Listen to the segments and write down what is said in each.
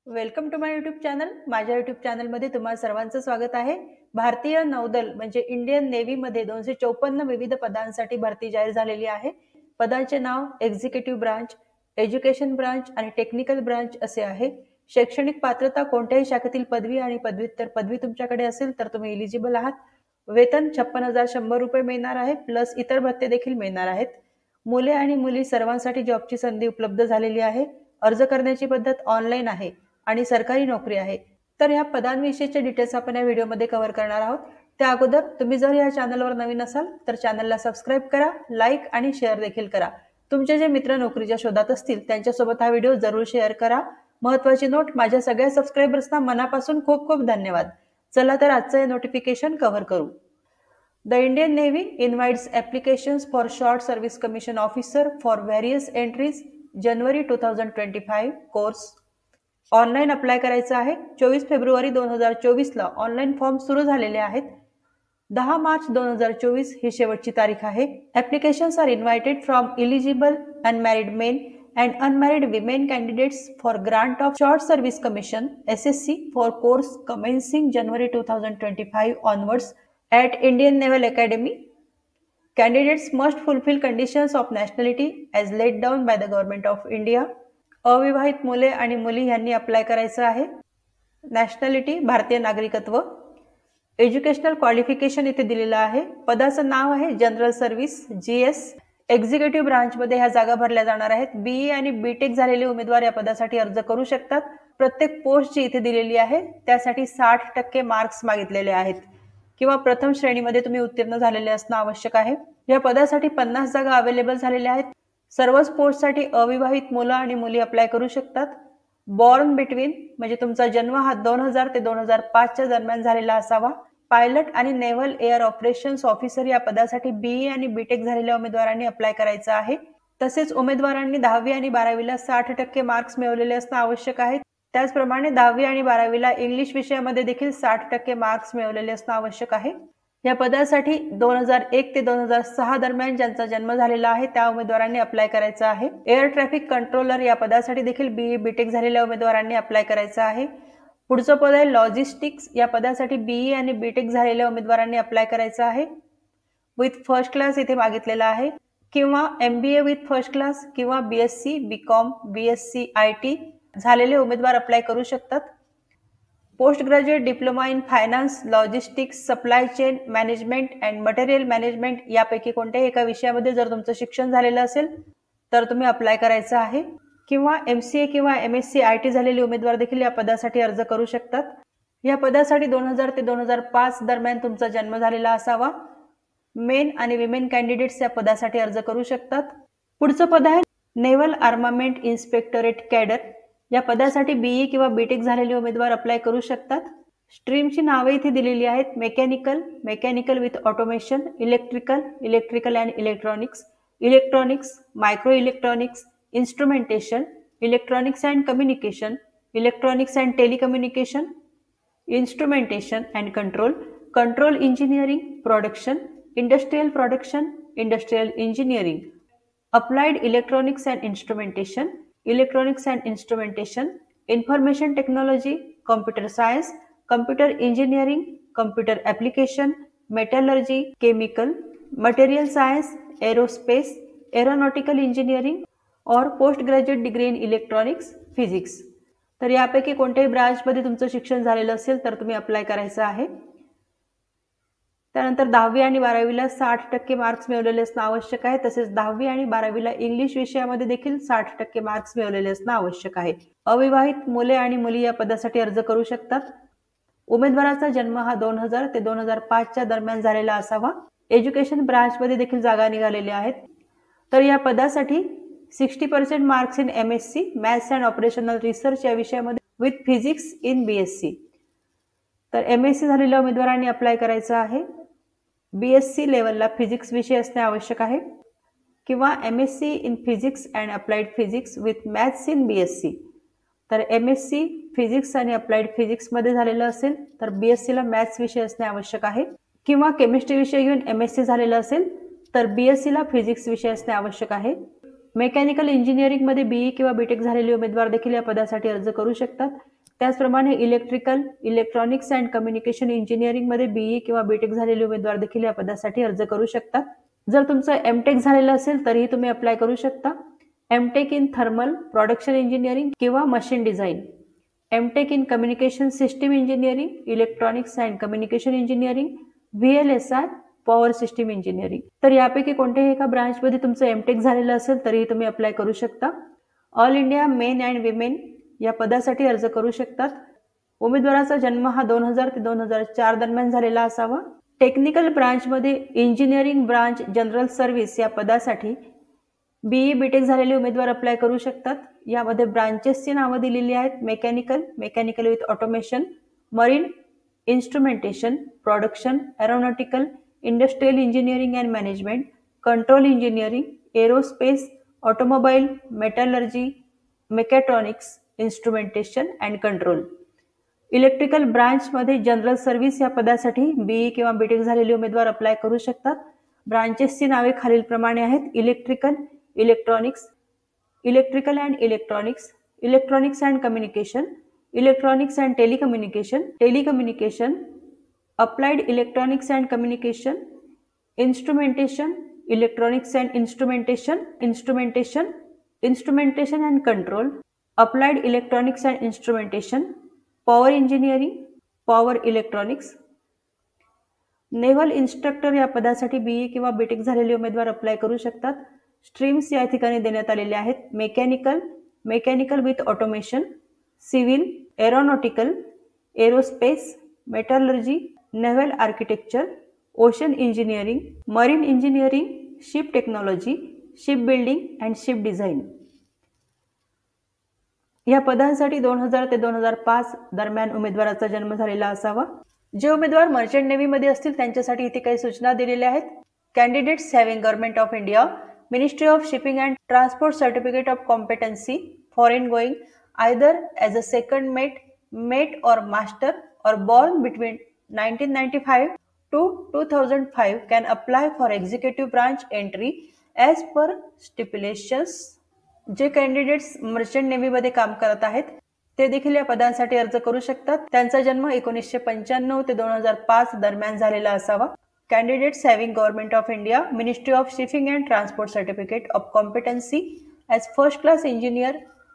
Welcome to my YouTube channel. माझ्या YouTube चॅनलमध्ये तुम्हा सर्वांचं स्वागत आहे. भारतीय नौदल म्हणजे इंडियन नेव्हीमध्ये 254 विविध पदांसाठी भरती जाहीर झालेली आहे. पदांचे नाव एक्झिक्युटिव्ह ब्रांच, एज्युकेशन ब्रांच आणि टेक्निकल ब्रांच असे आहे. शैक्षणिक पात्रता कोणत्याही शाखेतील पदवी आणि पदव्युत्तर पदवी तुमच्याकडे असेल तर तुम्ही एलिजिबल आहात. वेतन 56,100 रुपये मिळणार आहे, प्लस इतर भत्ते देखील मिळणार आहेत. मुले आणि मुली सर्वांसाठी जॉबची संधी उपलब्ध झालेली आहे. अर्ज करण्याची पद्धत ऑनलाईन आहे आणि सरकारी नोकरी आहे. तर या पदांविषयीचे डिटेल्स आपण या व्हिडिओमध्ये कव्हर करणार आहोत. त्या अगोदर तुम्ही जर या चॅनलवर नवीन असाल तर चॅनलला सबस्क्राईब करा, लाईक आणि शेअर देखील करा. तुमचे जे मित्र नोकरीच्या शोधात असतील त्यांच्यासोबत हा व्हिडिओ जरूर शेअर करा. महत्त्वाची नोट, माझ्या सगळ्या सबस्क्रायबर्सना मनापासून खूप खूप धन्यवाद. चला तर आजचं हे नोटिफिकेशन कव्हर करू. The Indian Navy invites applications for Short Service Commission Officer for various entries January 2025 course. Online apply करायचं आहे. 24 फेब्रुवारी 2024 ला ऑनलाईन फॉर्म सुरू झालेले आहेत. 10 मार्च 2024 ही शेवटची तारीख आहे. Applications are invited from eligible unmarried men and unmarried women candidates for grant of short service commission SSC for course commencing January 2025 onwards at Indian Naval Academy. Candidates must fulfill conditions of nationality as laid down by the Government of India. अविवाहित मुले आणि मुली यांनी apply करायचं आहे. Nationality भारतीय नागरिकत्व. Educational qualification इथे दिलेलं आहे. पदाचं नाव आहे जनरल सर्व्हिस GS. एक्झिक्युटिव्ह ब्रांचमध्ये ह्या जागा भरल्या जाणार आहेत. BE आणि BTech झालेले उमेदवार या पदासाठी अर्ज करू शकतात. प्रत्येक पोस्ट जी इथे दिलेली आहे त्यासाठी 60% मार्क्स मागितलेले आहेत किंवा प्रथम श्रेणीमध्ये तुम्ही उत्तीर्ण झालेले असणं आवश्यक आहे. या पदासाठी 50 जागा अवेलेबल झालेल्या आहेत. सर्वच पोस्टसाठी अविवाहित मुलं आणि मुली अप्लाय करू शकतात. बॉर्न बिटवीन म्हणजे तुमचा जन्म हा 2000 ते 2005 च्या दरम्यान झालेला असावा. पायलट आणि नेव्हल एअर ऑपरेशन्स ऑफिसर या पदासाठी BE आणि BTech झालेल्या उमेदवारांनी अप्लाय करायचं आहे. तसेच उमेदवारांनी 10वी आणि 12वीला 60% मार्क्स मिळवलेले असणं आवश्यक आहे. त्याचप्रमाणे 10वी आणि 12वीला इंग्लिश विषयामध्ये देखील 60% मार्क्स मिळवलेले असणं आवश्यक आहे. या पदासाठी 2001 ते 2006 दरम्यान ज्यांचा जन्म झालेला आहे त्या उमेदवारांनी अप्लाय करायचं आहे. एअर ट्रॅफिक कंट्रोलर या पदासाठी देखील BE BTech झालेल्या उमेदवारांनी अप्लाय करायचं आहे. पुढचं पद आहे लॉजिस्टिक्स. या पदासाठी BE आणि BTech झालेल्या उमेदवारांनी अप्लाय करायचं आहे. विथ फर्स्ट क्लास इथे मागितलेला आहे किंवा MBA विथ फर्स्ट क्लास किंवा BSc BCom BSc IT झालेले उमेदवार अप्लाय करू शकतात. Post graduate diploma in finance, logistics, supply chain management and material management यापैकी कोणत्याही एका विषयामध्ये जर तुमचं शिक्षण झालेलं असेल तर तुम्ही अप्लाय करायचं आहे. किंवा MCA किंवा MSc IT झालेले उमेदवार देखील या पदासाठी अर्ज करू शकतात. या पदासाठी 2000 ते 2005 दरम्यान तुमचा जन्म झालेला असावा. मेन आणि विमेन कॅन्डिडेट्स या पदासाठी अर्ज करू शकतात. पुढचं पद आहे नेव्हल आर्मामेंट इन्स्पेक्टरेट कॅडर. या पदासाठी BE किंवा BTech झालेले उमेदवार अप्लाय करू शकतात. स्ट्रीमची नावे इथे दिलेली आहेत. Mechanical with automation, electrical and electronics, micro electronics, instrumentation, electronics and communication, electronics and telecommunication, instrumentation and control engineering, production, industrial engineering, applied electronics and instrumentation, information technology, computer science, computer engineering, computer application, metallurgy, chemical, material science, aerospace, aeronautical engineering और post graduate degree in electronics physics. तर यापैकी कोणत्याही ब्रांचमध्ये तुमचं शिक्षण झालेलं असेल तर तुम्ही अप्लाय करायचं आहे. त्यानंतर 10वी आणि 12वीला 60% मार्क्स मिळवलेले असणं आवश्यक आहे. तसेच 10वी आणि 12वीला इंग्लिश विषयामध्ये देखील 60% मार्क्स मिळवलेले असणं आवश्यक आहे. अविवाहित मुले आणि मुली या पदासाठी अर्ज करू शकतात. उमेदवाराचा जन्म हा 2000 ते 2005 च्या दरम्यान झालेला असावा. एज्युकेशन ब्रांचमध्ये देखील जागा निघालेल्या आहेत. तर या पदासाठी 60% marks in MSc maths and operational research या विषयामध्ये विथ फिजिक्स इन BSc. तर MSc झालेल्या उमेदवारांनी अप्लाय करायचं आहे. BSc लेवलला फिजिक्स विषय असणे आवश्यक आहे किंवा MSc in physics and applied physics with maths in BSc. तर MSc फिजिक्स आणि अप्लाइड फिजिक्समध्ये झालेलं असेल तर BScला मॅथ्स विषय असणे आवश्यक आहे किंवा केमिस्ट्री विषय घेऊन MSc झालेलं असेल तर BScला फिजिक्स विषय असणे आवश्यक आहे. मेकॅनिकल इंजिनिअरिंग मध्ये BE किंवा BTech झालेले उमेदवार देखील या पदासाठी अर्ज करू शकतात. त्याचप्रमाणे electrical, electronics and communication engineering मध्ये बीई किंवा बीटेक झालेले उमेदवार देखील या पदासाठी अर्ज करू शकतात. जर तुमचं एमटेक झालेलं असेल तरीही तुम्ही अप्लाय करू शकता. MTech in thermal production engineering किंवा machine design, MTech in communication system engineering, electronics and communication engineering, VLSI power system engineering. तर यापैकी कोणत्याही एका ब्रांचमध्ये तुमचं एमटेक झालेलं असेल तरीही तुम्ही अप्लाय करू शकता. All India men and women या पदासाठी अर्ज करू शकतात. उमेदवाराचा जन्म हा 2000 ते 2004 दरम्यान झालेला असावा. टेक्निकल ब्रांचमध्ये इंजिनिअरिंग ब्रांच जनरल सर्व्हिस या पदासाठी बीई बीटेक झालेले उमेदवार अप्लाय करू शकतात. यामध्ये ब्रांचेसची नावं दिलेली आहेत. Mechanical, mechanical with automation, marine, instrumentation, production, aeronautical, industrial engineering and management, control engineering, aerospace, automobile, metallurgy, mechatronics, instrumentation and control. Electrical ब्रांचमध्ये जनरल सर्व्हिस या पदासाठी बीई किंवा बीटेक झालेले उमेदवार अप्लाय करू शकतात. ब्रांचेसची नावे खालीलप्रमाणे आहेत. Electrical, electronics, electrical and electronics, electronics and communication, electronics and telecommunication, telecommunication, applied electronics and communication, instrumentation, electronics and instrumentation, instrumentation, instrumentation and control, applied electronics and instrumentation, power engineering, power electronics. Naval instructor या पदासाठी be किंवा BTech झालेले उमेदवार apply करू शकतात. Streams या ठिकाणी देण्यात आलेल्या आहेत. Mechanical, mechanical with automation, civil, aeronautical, aerospace, metallurgy, naval architecture, ocean engineering, marine engineering, ship technology, ship building and ship design. या पदांसाठी 2000 ते 2005 दरम्यान उमेदवाराचा जन्म झालेला असावा. जे उमेदवार मर्चंट नेव्हीमध्ये असतील त्यांच्यासाठी इथे काही सूचना दिलेल्या आहेत. Candidates having government of India, ministry of shipping and transport certificate of competency, foreign going either as a second mate or master or born between 1995 to 2005 can apply for executive branch entry as per stipulations. जे candidates merchant नेव्हीमध्ये काम करत आहेत ते देखील या पदांसाठी अर्ज करू शकतात. त्यांचा जन्म 1995 ते 2005 दरम्यान झालेला असावा. Candidates having government of India, ministry of shipping and transport certificate of competency as first class engineer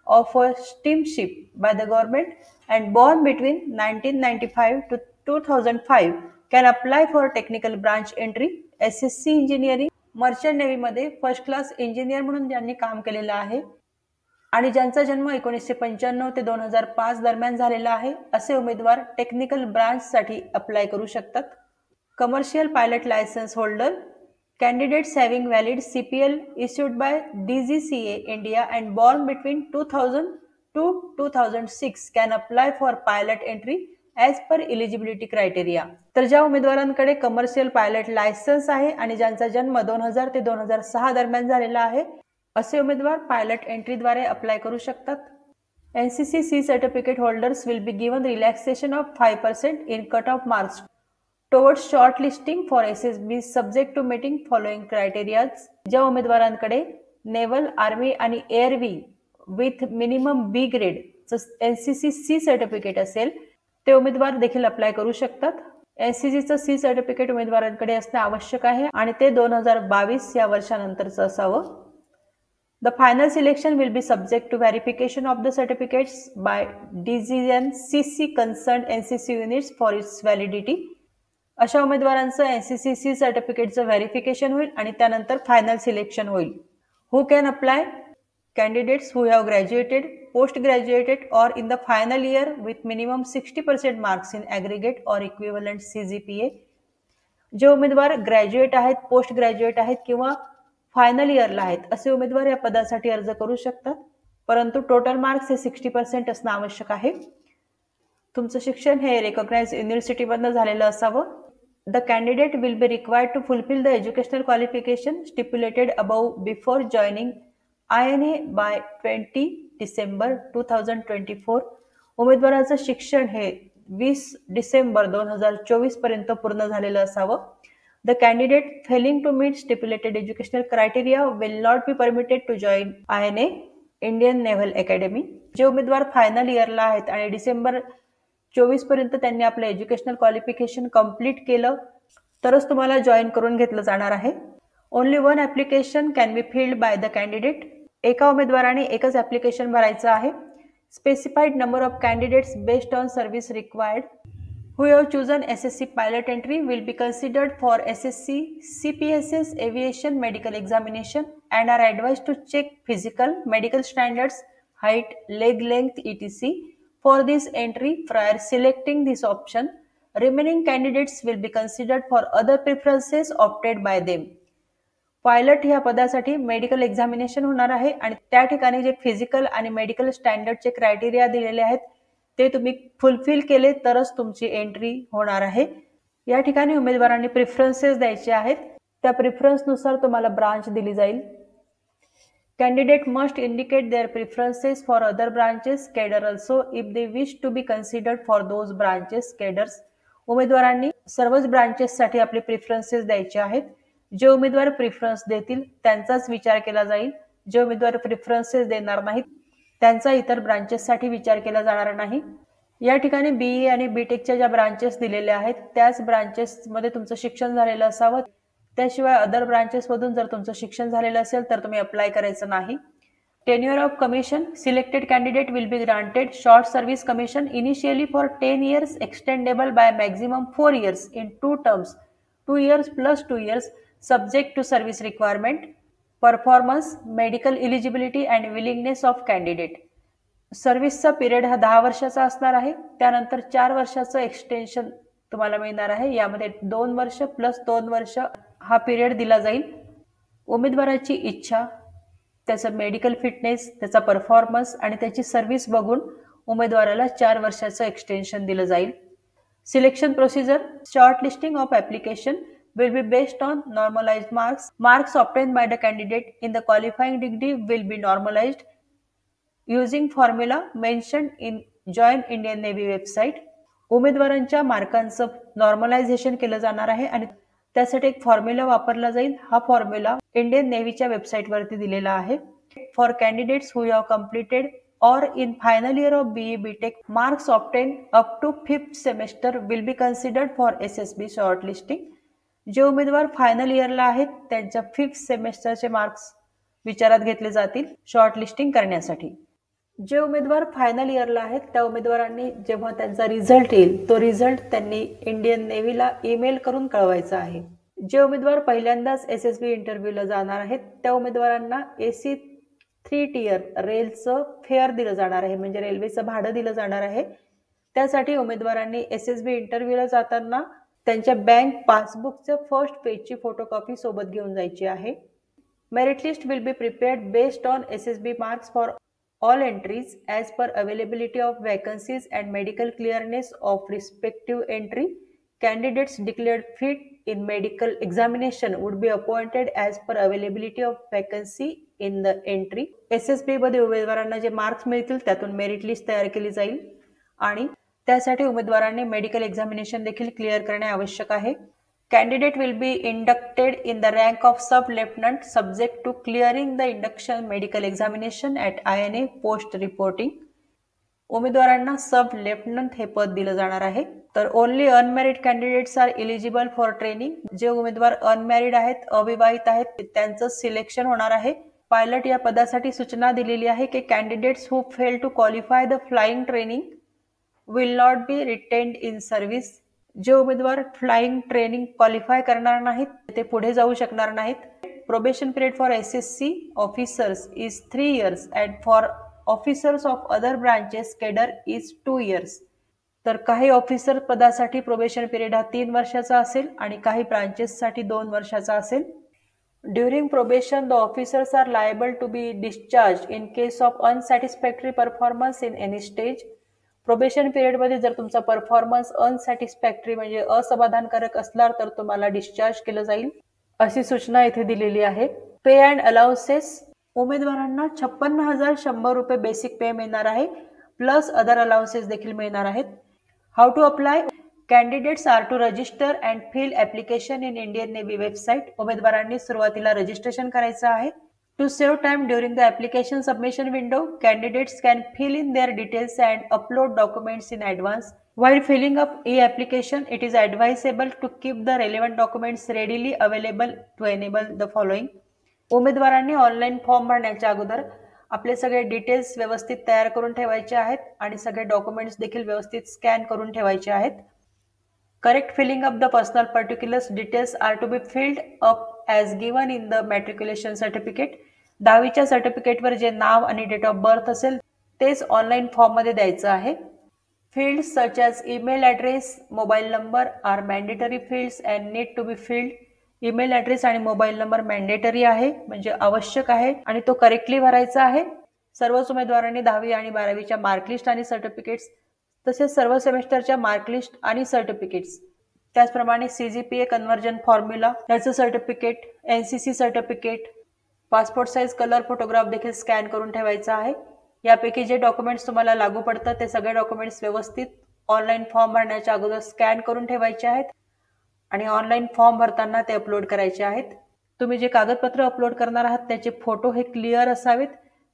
of a steamship by the government and born between 1995 to 2005 can apply for technical branch entry SSC engineering. Merchant नेव्हीमध्ये first class engineer म्हणून ज्यांनी काम केलेलं आहे आणि ज्यांचा जन्म 1995 ते 2005 दरम्यान झालेला आहे असे उमेदवार टेक्निकल ब्रांचसाठी अप्लाय करू शकतात. Commercial pilot licence holder, candidates having valid CPL issued by DGCA India and born between 2000 to 2006 can apply for pilot entry as per eligibility criteria. तर ज्या उमेदवारांकडे कमर्शियल पायलट लायसन्स आहे आणि ज्यांचा जन्म 2000 ते 2006 दरम्यान झालेला आहे असे उमेदवार पायलट एंट्रीद्वारे अप्लाय करू शकतात. NCC C certificate holders will be given relaxation of 5% in cut-off marks towards shortlisting for SSB subject to meeting following criteria. ज्या उमेदवारांकडे नेव्हल, आर्मी आणि एअरवी with minimum B grade NCC C certificate असेल ते उमेदवार देखील apply करू शकतात. NCCचं C certificate उमेदवारांकडे असणे आवश्यक आहे आणि ते 2022 या वर्षानंतरचं असावं. The final selection will be subject to verification of the certificates by DGNCC concerned NCC units for its validity. अशा उमेदवारांचं NCC सर्टिफिकेटचं व्हेरिफिकेशन होईल आणि त्यानंतर फायनल सिलेक्शन होईल. Who can apply? Candidates who have graduated, post graduated or in the final year with minimum 60% marks in aggregate or equivalent CGPA. जे उमेदवार graduate आहेत, post graduate आहेत किंवा फायनल इयरला आहेत असे उमेदवार या पदासाठी अर्ज करू शकतात. परंतु टोटल मार्क्स हे 60% असणं आवश्यक आहे. तुमचं शिक्षण हे रेकॉग्नाइज्ड युनिव्हर्सिटीमधनं झालेलं असावं. The candidate will be required to fulfill the educational qualification stipulated above before joining INA by 20 December 2024. उमेदवाराचं शिक्षण हे 20 डिसेंबर 2024 पर्यंत पूर्ण झालेलं असावं. The candidate failing to meet stipulated educational criteria will not be permitted to join INA. Indian naval academy. जे उमेदवार final इयरला आहेत आणि डिसेंबर 24 पर्यंत त्यांनी आपलं एज्युकेशनल क्वालिफिकेशन कंप्लीट केलं तरच तुम्हाला जॉईन करून घेतलं जाणार आहे. Only one application can be filled by the candidate. एका उमेदवाराने एकच ॲप्लिकेशन भरायचं आहे. Specified number of candidates based on service required who have chosen SSC pilot entry will be considered for SSC, CPSS, aviation medical examination and are advised to check physical, medical standards, height, leg length, etc. for this entry prior selecting this option. Remaining candidates will be considered for other preferences opted by them. Pilot ह्या पदासाठी medical examination होणार आहे आणि त्या ठिकाणी जे physical आणि medical स्टँडर्डचे criteria दिलेले आहेत ते तुम्ही फुलफिल केले तरच तुमची एंट्री होणार आहे. या ठिकाणी उमेदवारांनी प्रिफरन्सेस द्यायचे आहेत. त्या प्रिफरन्सनुसार तुम्हाला ब्रांच दिली जाईल. Candidate must indicate their preferences for other branches cadre also if they wish to be considered for those branches cadres. उमेदवारांनी सर्वच ब्रांचेससाठी आपले प्रिफरन्सेस द्यायचे आहेत. जे उमेदवार प्रिफरन्स देतील त्यांचाच विचार केला जाईल. जे उमेदवार प्रिफरन्सेस देणार नाहीत त्यांचा इतर ब्रांचेससाठी विचार केला जाणार नाही. या ठिकाणी BE आणि BTechच्या ज्या ब्रांचेस दिलेल्या आहेत त्याच ब्रांचेसमध्ये तुमचं शिक्षण झालेलं असावं. त्याशिवाय अदर ब्रांचेसमधून जर तुमचं शिक्षण झालेलं असेल तर तुम्ही अप्लाय करायचं नाही. Tenure of commission. Selected candidate will be granted short service commission initially for 10 years extendable by maximum 4 years in 2 terms, 2 years plus 2 years subject to service requirement, performance, medical eligibility and willingness of candidate. सर्व्हिसचा period हा 10 वर्षाचा असणार आहे. त्यानंतर 4 वर्षाचं extension तुम्हाला मिळणार आहे. यामध्ये 2 वर्ष प्लस 2 वर्ष हा पिरियड दिला जाईल. उमेदवाराची इच्छा, त्याचं मेडिकल फिटनेस, त्याचा परफॉर्मन्स आणि त्याची सर्व्हिस बघून उमेदवाराला 4 वर्षाचं एक्सटेन्शन दिलं जाईल. Selection procedure. Short listing of application will be based on normalized marks. Marks obtained by the candidate in the qualifying degree will be normalized using formula mentioned in Join Indian Navy website. उमेदवारांच्या मार्कांचं normalisation केलं जाणार आहे आणि त्यासाठी एक formula वापरला जाईल. हा फॉर्म्युला इंडियन नेव्हीच्या वेबसाईटवरती दिलेला आहे. For candidates who have completed or in final year of BE BTech, marks obtained up to 5th semester will be considered for SSB shortlisting. जे उमेदवार फायनल इयरला आहेत त्यांच्या 5th सेमेस्टरचे मार्क्स विचारात घेतले जातील शॉर्टलिस्टिंग करण्यासाठी. जे उमेदवार फायनल इयरला आहेत त्या उमेदवारांनी जेव्हा त्यांचा रिझल्ट येईल तो रिझल्ट त्यांनी इंडियन नेव्हीला ईमेल करून कळवायचा आहे. जे उमेदवार पहिल्यांदाच SSB इंटरव्ह्यूला जाणार आहेत त्या उमेदवारांना AC 3 tier रेलचं फेअर दिलं जाणार आहे, म्हणजे रेल्वेचं भाडं दिलं जाणार आहे. त्यासाठी उमेदवारांनी SSB इंटरव्ह्यूला जाताना त्यांच्या बँक पासबुकचं फर्स्ट पेजची फोटोकॉपी सोबत घेऊन जायची आहे. Merit list will be prepared based on SSB marks for all entries as per availability of vacancies and medical clearance of respective entry. Candidates declared fit in medical examination would be appointed as per availability of vacancy in the entry. SSB मध्ये उमेदवारांना जे marks मिळतील त्यातून merit list तयार केली जाईल आणि त्यासाठी उमेदवारांनी मेडिकल एक्झामिनेशन देखील क्लिअर करणे आवश्यक आहे. Candidate will be inducted in the rank of sub lieutenant subject to clearing the induction medical examination at INA post reporting. उमेदवारांना सब लेफ्टनंट हे पद दिलं जाणार आहे. तर only unmarried candidates are eligible for training. जे उमेदवार अनमॅरिड आहेत, अविवाहित आहेत, त्यांचं सिलेक्शन होणार आहे. पायलट या पदासाठी सूचना दिलेली आहे की candidates who fail to qualify the flying training will not be retained in service. जे उमेदवार फ्लाइंग ट्रेनिंग क्वालिफाय करणार नाहीत ते पुढे जाऊ शकणार नाहीत. Probation period for SSC officers is 3 years and for officers of other branches cadre is 2 years. तर काही ऑफिसर पदासाठी प्रोबेशन पिरियड हा 3 वर्षाचा असेल आणि काही ब्रांचेससाठी 2 वर्षाचा असेल. During probation the officers are liable to be discharge in case of unsatisfactory performance in any stage. Probation पिरियडमध्ये जर तुमचा परफॉर्मन्स अनसॅटिस्फॅक्टरी म्हणजे असमाधानकारक असणार तर तुम्हाला डिस्चार्ज केलं जाईल अशी सूचना इथे दिलेली आहे. पे अँड अलाउन्सेस. उमेदवारांना 56,100 रुपये बेसिक पे मिळणार आहे प्लस अदर अलाउन्सेस देखील मिळणार आहेत. How to apply. Candidates are to register and fill application in Indian navy website. उमेदवारांनी सुरुवातीला रजिस्ट्रेशन करायचं आहे To save time during the application submission window, candidates can fill in their details and upload documents in advance. While filling up e-application, it is advisable to keep the relevant documents readily available to enable the following. उमेदवारांनी online form भरण्याच्या अगोदर आपले सगळे details व्यवस्थित तयार करून ठेवायचे आहेत आणि सगळे डॉक्युमेंट्स देखील व्यवस्थित स्कॅन करून ठेवायचे आहेत. Correct filling up the personal particulars details are to be filled up as given in the matriculation certificate. 10वीच्या सर्टिफिकेटवर जे नाव आणि डेट ऑफ बर्थ असेल तेच ऑनलाईन फॉर्ममध्ये द्यायचं आहे. Fields such as email address, mobile number are mandatory fields and need to be filled. Email address आणि मोबाईल नंबर मॅन्डेटरी आहे, म्हणजे आवश्यक आहे आणि तो करेक्टली भरायचा आहे. सर्वच उमेदवारांनी 10वी आणि 12वीच्या मार्कलिस्ट आणि सर्टिफिकेट्स तसेच सर्व सेमेस्टरच्या मार्कलिस्ट आणि सर्टिफिकेट्स, त्याचप्रमाणे CGPA कन्व्हर्जन फॉर्म्युला त्याचं certificate, NCC certificate, passport size colour photograph देखील स्कॅन करून ठेवायचा आहे. यापैकी जे डॉक्युमेंट्स तुम्हाला लागू पडतात ते सगळे डॉक्युमेंट्स व्यवस्थित ऑनलाईन फॉर्म भरण्याच्या अगोदर स्कॅन करून ठेवायचे आहेत आणि ऑनलाईन फॉर्म भरताना ते अपलोड करायचे आहेत. तुम्ही जे कागदपत्र अपलोड करणार आहात त्याचे फोटो हे क्लिअर असावेत.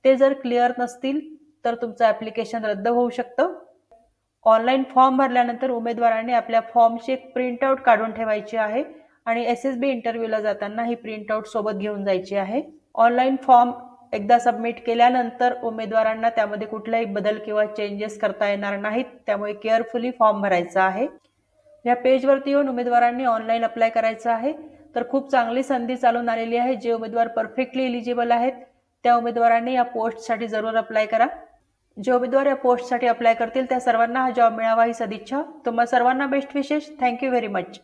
ते जर क्लिअर नसतील तर तुमचं ॲप्लिकेशन रद्द होऊ शकतं. ऑनलाईन फॉर्म भरल्यानंतर उमेदवारांनी आपल्या फॉर्मची एक प्रिंटआउट काढून ठेवायची आहे आणि SSB इंटरव्ह्यूला जाताना ही प्रिंटआउट सोबत घेऊन जायची आहे. ऑनलाईन फॉर्म एकदा सबमिट केल्यानंतर उमेदवारांना त्यामध्ये कुठलाही बदल किंवा चेंजेस करता येणार नाहीत, त्यामुळे केअरफुली फॉर्म भरायचा आहे. या पेजवरती येऊन उमेदवारांनी ऑनलाईन अप्लाय करायचं आहे. तर खूप चांगली संधी चालून आलेली आहे. जे उमेदवार परफेक्टली एलिजिबल आहेत त्या उमेदवारांनी या पोस्टसाठी जरूर अप्लाय करा. जे उमेदवार या पोस्टसाठी अप्लाय करतील त्या सर्वांना हा जॉब मिळावा ही सदिच्छा. तुम्हा सर्वांना बेस्ट विशेष. Thank you very much.